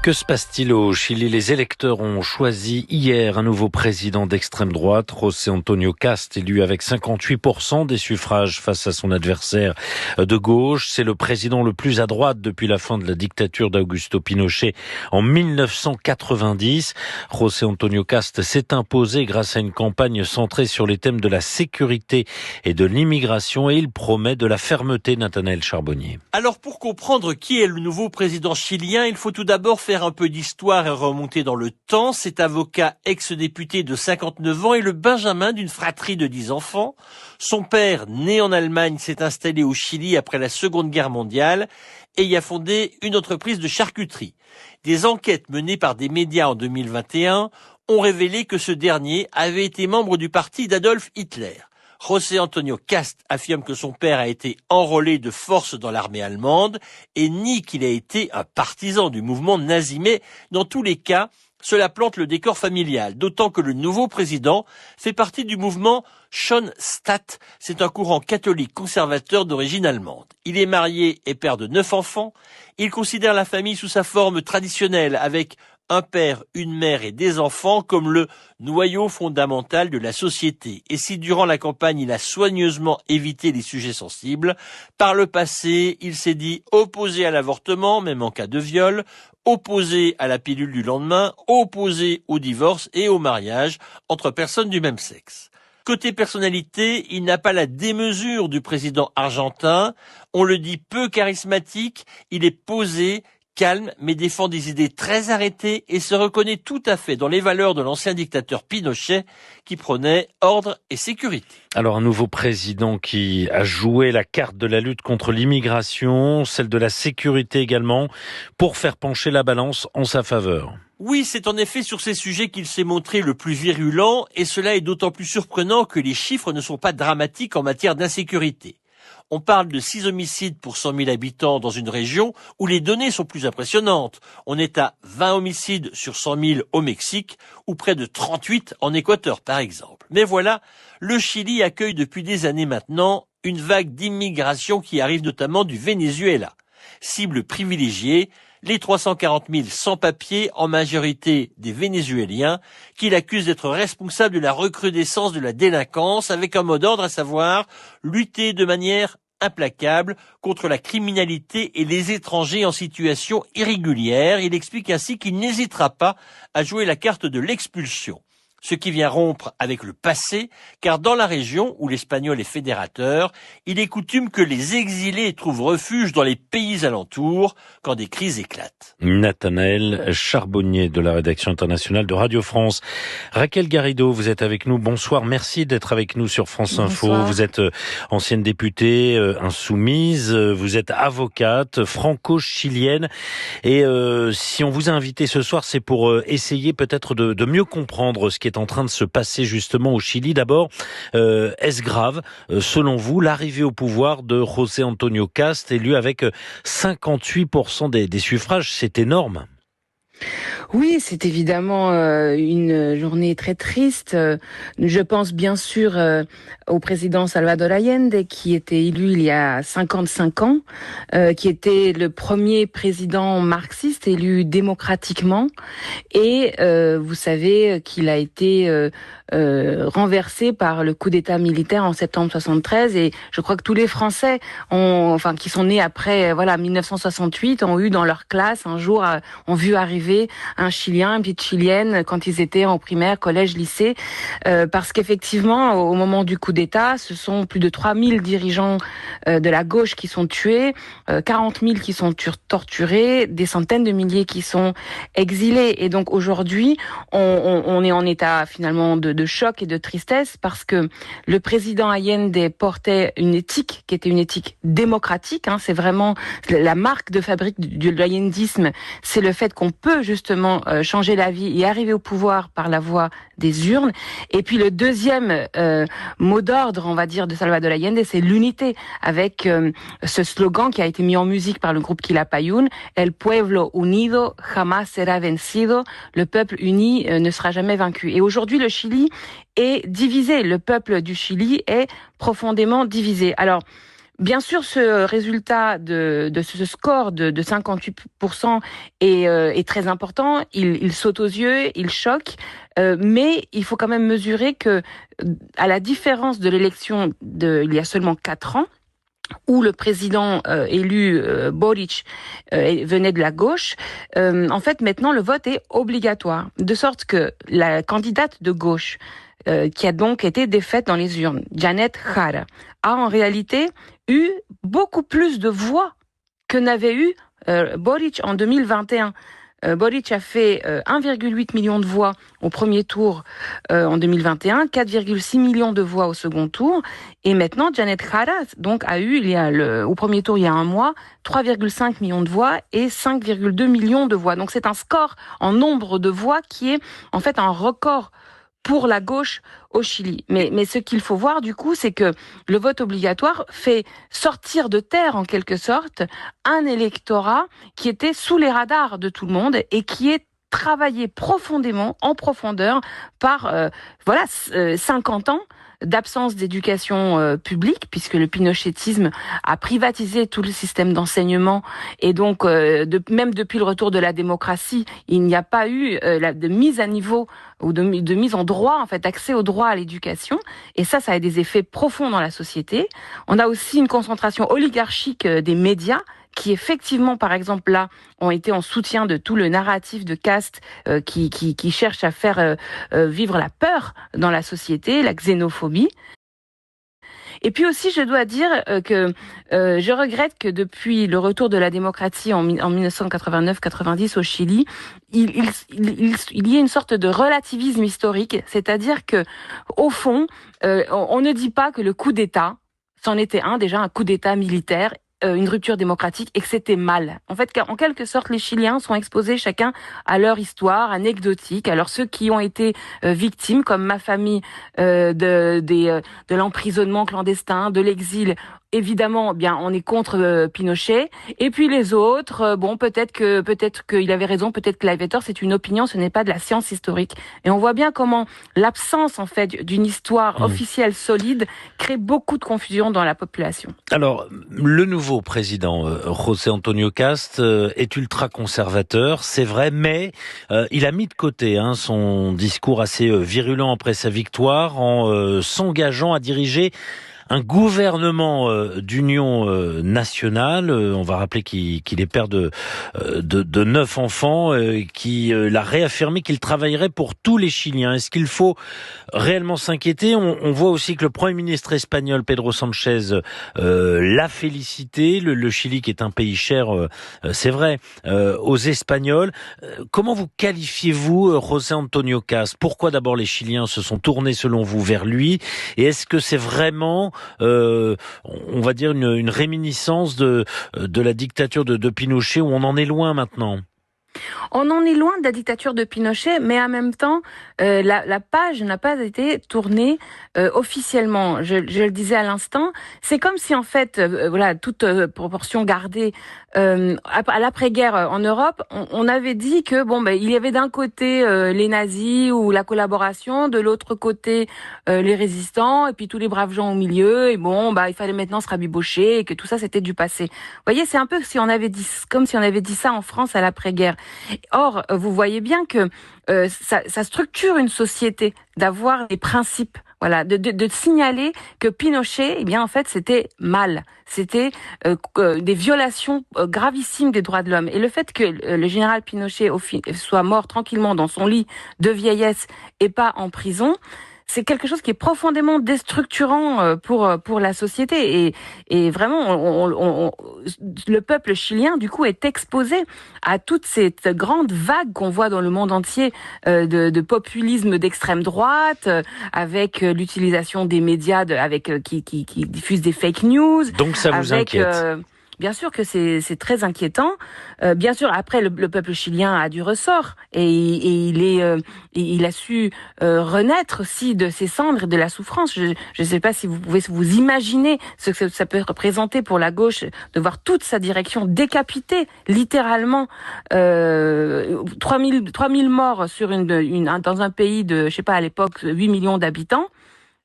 Que se passe-t-il au Chili? Les électeurs ont choisi hier un nouveau président d'extrême droite, José Antonio Kast, élu avec 58% des suffrages face à son adversaire de gauche. C'est le président le plus à droite depuis la fin de la dictature d'Augusto Pinochet en 1990. José Antonio Kast s'est imposé grâce à une campagne centrée sur les thèmes de la sécurité et de l'immigration et il promet de la fermeté, Nathanaël Charbonnier. Alors pour comprendre qui est le nouveau président chilien, il faut tout d'abord faire un peu d'histoire et remonter dans le temps. Cet avocat ex-député de 59 ans est le benjamin d'une fratrie de 10 enfants. Son père, né en Allemagne, s'est installé au Chili après la Seconde Guerre mondiale et y a fondé une entreprise de charcuterie. Des enquêtes menées par des médias en 2021 ont révélé que ce dernier avait été membre du parti d'Adolf Hitler. José Antonio Kast affirme que son père a été enrôlé de force dans l'armée allemande et nie qu'il a été un partisan du mouvement nazi. Mais dans tous les cas, cela plante le décor familial, d'autant que le nouveau président fait partie du mouvement Schoenstatt. C'est un courant catholique conservateur d'origine allemande. Il est marié et père de 9 enfants. Il considère la famille sous sa forme traditionnelle avec un père, une mère et des enfants comme le noyau fondamental de la société. Et si durant la campagne il a soigneusement évité les sujets sensibles, par le passé il s'est dit opposé à l'avortement, même en cas de viol, opposé à la pilule du lendemain, opposé au divorce et au mariage entre personnes du même sexe. Côté personnalité, il n'a pas la démesure du président argentin. On le dit peu charismatique, il est posé, calme, mais défend des idées très arrêtées et se reconnaît tout à fait dans les valeurs de l'ancien dictateur Pinochet qui prônait ordre et sécurité. Alors un nouveau président qui a joué la carte de la lutte contre l'immigration, celle de la sécurité également, pour faire pencher la balance en sa faveur. Oui, c'est en effet sur ces sujets qu'il s'est montré le plus virulent et cela est d'autant plus surprenant que les chiffres ne sont pas dramatiques en matière d'insécurité. On parle de 6 homicides pour 100 000 habitants dans une région où les données sont plus impressionnantes. On est à 20 homicides sur 100 000 au Mexique ou près de 38 en Équateur par exemple. Mais voilà, le Chili accueille depuis des années maintenant une vague d'immigration qui arrive notamment du Venezuela. Cible privilégiée, les 340 000 sans-papiers, en majorité des Vénézuéliens, qu'il accuse d'être responsables de la recrudescence de la délinquance avec un mot d'ordre, à savoir lutter de manière implacable contre la criminalité et les étrangers en situation irrégulière. Il explique ainsi qu'il n'hésitera pas à jouer la carte de l'expulsion. Ce qui vient rompre avec le passé, car dans la région où l'Espagnol est fédérateur, il est coutume que les exilés trouvent refuge dans les pays alentours quand des crises éclatent. Nathanaël Charbonnier de la rédaction internationale de Radio France. Raquel Garrido, vous êtes avec nous. Bonsoir, merci d'être avec nous sur France Info. Bonsoir. Vous êtes ancienne députée insoumise, vous êtes avocate franco-chilienne et si on vous a invité ce soir, c'est pour essayer peut-être de mieux comprendre ce qui est en train de se passer justement au Chili. D'abord, est-ce grave, selon vous, l'arrivée au pouvoir de José Antonio Kast, élu avec 58% des suffrages? C'est énorme. Oui, c'est évidemment une journée très triste. Je pense bien sûr au président Salvador Allende qui était élu il y a 55 ans, qui était le premier président marxiste élu démocratiquement. Et vous savez qu'il a été renversé par le coup d'État militaire en septembre 73. Et je crois que tous les Français qui sont nés après 1968 ont eu dans leur classe un jour ont vu arriver un Chilien, une petite Chilienne quand ils étaient en primaire, collège, lycée, parce qu'effectivement, au moment du coup d'État, ce sont plus de 3000 dirigeants de la gauche qui sont tués, 40 000 qui sont torturés, des centaines de milliers qui sont exilés. Et donc aujourd'hui, on est en état finalement de choc et de tristesse parce que le président Allende portait une éthique qui était une éthique démocratique. C'est vraiment la marque de fabrique de l'allendisme, c'est le fait qu'on peut justement changer la vie et arriver au pouvoir par la voie des urnes. Et puis le deuxième mot d'ordre, on va dire, de Salvador Allende, c'est l'unité, avec ce slogan qui a été mis en musique par le groupe Quilapayún, El pueblo unido jamás será vencido, le peuple uni ne sera jamais vaincu. Et aujourd'hui, le Chili est divisé, le peuple du Chili est profondément divisé. Alors, Bien sûr, ce résultat de ce score de 58% est très important. Il saute aux yeux, il choque, mais il faut quand même mesurer que, à la différence de l'élection il y a seulement 4 ans, où le président élu Boric venait de la gauche, en fait maintenant le vote est obligatoire, de sorte que la candidate de gauche qui a donc été défaite dans les urnes, Janet Jara, a en réalité eu beaucoup plus de voix que n'avait eu Boric en 2021. Boric a fait 1,8 million de voix au premier tour en 2021, 4,6 millions de voix au second tour, et maintenant Janet Jara donc a eu au premier tour il y a un mois 3,5 millions de voix et 5,2 millions de voix. Donc c'est un score en nombre de voix qui est en fait un record pour la gauche au Chili. Mais ce qu'il faut voir du coup, c'est que le vote obligatoire fait sortir de terre en quelque sorte un électorat qui était sous les radars de tout le monde et qui est travaillé profondément, en profondeur, par 50 ans d'absence d'éducation publique, puisque le pinochetisme a privatisé tout le système d'enseignement, et donc même depuis le retour de la démocratie, il n'y a pas eu de mise à niveau ou de mise en droit, en fait, accès au droit à l'éducation, et ça a des effets profonds dans la société. On a aussi une concentration oligarchique des médias, qui effectivement, par exemple, là, ont été en soutien de tout le narratif de caste qui cherche à faire vivre la peur dans la société, la xénophobie. Et puis aussi, je dois dire que je regrette que depuis le retour de la démocratie en 1989-90 au Chili, il y ait une sorte de relativisme historique, c'est-à-dire que au fond, on ne dit pas que le coup d'État, c'en était déjà un coup d'État militaire, une rupture démocratique, et que c'était mal. En fait, en quelque sorte, les Chiliens sont exposés chacun à leur histoire anecdotique. Alors ceux qui ont été victimes, comme ma famille, de l'emprisonnement clandestin, de l'exil, évidemment, bien, on est contre Pinochet. Et puis les autres, peut-être qu'il avait raison, peut-être qu'il avait tort. C'est une opinion, ce n'est pas de la science historique. Et on voit bien comment l'absence, en fait, d'une histoire officielle solide crée beaucoup de confusion dans la population. Alors, le nouveau président José Antonio Cast est ultra conservateur, c'est vrai, mais il a mis de côté son discours assez virulent après sa victoire en s'engageant à diriger un gouvernement d'union nationale. On va rappeler qu'il est père de 9 enfants, qui l'a réaffirmé qu'il travaillerait pour tous les Chiliens. Est-ce qu'il faut réellement s'inquiéter? On voit aussi que le Premier ministre espagnol Pedro Sanchez l'a félicité. Le Chili, qui est un pays cher, c'est vrai, aux Espagnols. Comment vous qualifiez-vous José Antonio Cast? Pourquoi d'abord les Chiliens se sont tournés selon vous vers lui? Et est-ce que c'est vraiment on va dire une réminiscence de la dictature de Pinochet, où on en est loin maintenant? On en est loin de la dictature de Pinochet, mais en même temps, la page n'a pas été tournée officiellement. Je le disais à l'instant, c'est comme si en fait, toute proportion gardée, à l'après-guerre en Europe, on avait dit que il y avait d'un côté les nazis ou la collaboration, de l'autre côté les résistants, et puis tous les braves gens au milieu. Et il fallait maintenant se rabibocher, et que tout ça c'était du passé. Vous voyez, c'est un peu comme si on avait dit ça en France à l'après-guerre. Or, vous voyez bien que ça structure une société d'avoir des principes, de signaler que Pinochet, en fait, c'était mal, c'était des violations gravissimes des droits de l'homme. Et le fait que le général Pinochet soit mort tranquillement dans son lit de vieillesse et pas en prison, c'est quelque chose qui est profondément déstructurant pour la société, et vraiment le peuple chilien du coup est exposé à toute cette grande vague qu'on voit dans le monde entier de populisme d'extrême droite, avec l'utilisation des médias qui diffusent des fake news. Donc ça vous inquiète? Bien sûr que c'est très inquiétant. Bien sûr, après le peuple chilien a du ressort, et il a su renaître aussi de ses cendres et de la souffrance. Je ne sais pas si vous pouvez vous imaginer ce que ça peut représenter pour la gauche de voir toute sa direction décapitée, littéralement. 3000 morts dans un pays de, je sais pas, à l'époque 8 millions d'habitants.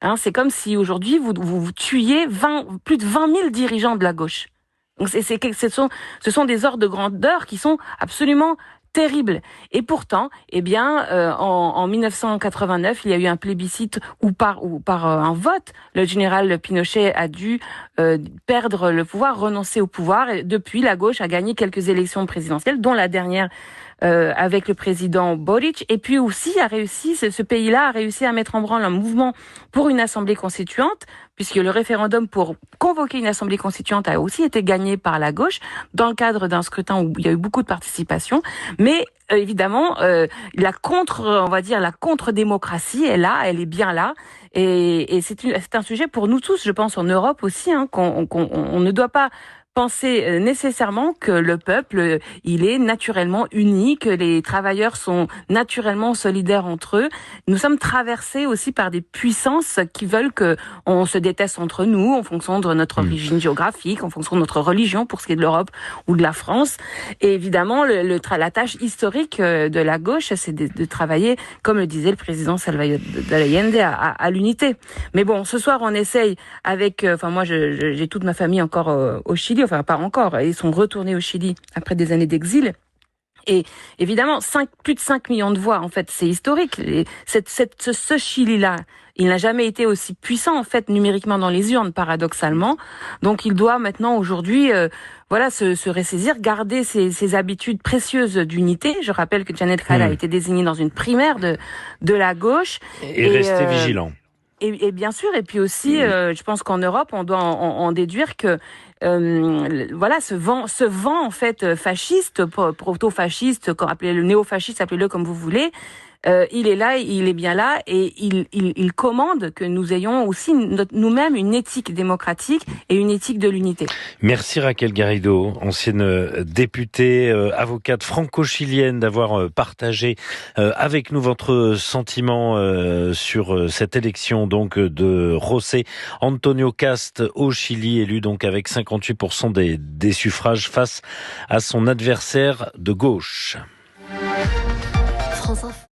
Hein, c'est comme si aujourd'hui vous tuiez plus de 20 000 dirigeants de la gauche. Donc ce sont des ordres de grandeur qui sont absolument terribles. Et pourtant, en 1989, il y a eu un plébiscite où par un vote, le général Pinochet a dû perdre le pouvoir, renoncer au pouvoir. Et depuis, la gauche a gagné quelques élections présidentielles, dont la dernière avec le président Boric, et puis aussi ce pays-là a réussi à mettre en branle un mouvement pour une assemblée constituante, puisque le référendum pour convoquer une assemblée constituante a aussi été gagné par la gauche, dans le cadre d'un scrutin où il y a eu beaucoup de participation, mais évidemment, la contre-démocratie est là, elle est bien là, et c'est un sujet pour nous tous, je pense, en Europe aussi, hein, qu'on ne doit pas penser nécessairement que le peuple, il est naturellement uni, que les travailleurs sont naturellement solidaires entre eux. Nous sommes traversés aussi par des puissances qui veulent que on se déteste entre nous en fonction de notre origine géographique, en fonction de notre religion pour ce qui est de l'Europe ou de la France. Et évidemment, la tâche historique de la gauche, c'est de travailler, comme le disait le président Salvador Allende, à l'unité. Mais bon, ce soir, on essaye avec... moi, j'ai toute ma famille encore au Chili, enfin pas encore, ils sont retournés au Chili après des années d'exil. Et évidemment, plus de 5 millions de voix, en fait, c'est historique. Ce Chili-là, il n'a jamais été aussi puissant, en fait, numériquement dans les urnes, paradoxalement. Donc, il doit maintenant, aujourd'hui, se ressaisir, garder ses habitudes précieuses d'unité. Je rappelle que Janet Hall a été désignée dans une primaire de la gauche. Et rester vigilant. Et bien sûr, et puis aussi, je pense qu'en Europe, on doit en déduire que ce vent en fait fasciste, proto-fasciste, appelez-le néo-fasciste, appelez-le comme vous voulez, il est là, il est bien là, et il commande que nous ayons aussi nous-mêmes une éthique démocratique et une éthique de l'unité. Merci Raquel Garrido, ancienne députée, avocate franco-chilienne, d'avoir partagé avec nous votre sentiment sur cette élection donc de José Antonio Kast au Chili, élu donc avec 58% des suffrages face à son adversaire de gauche. France Info.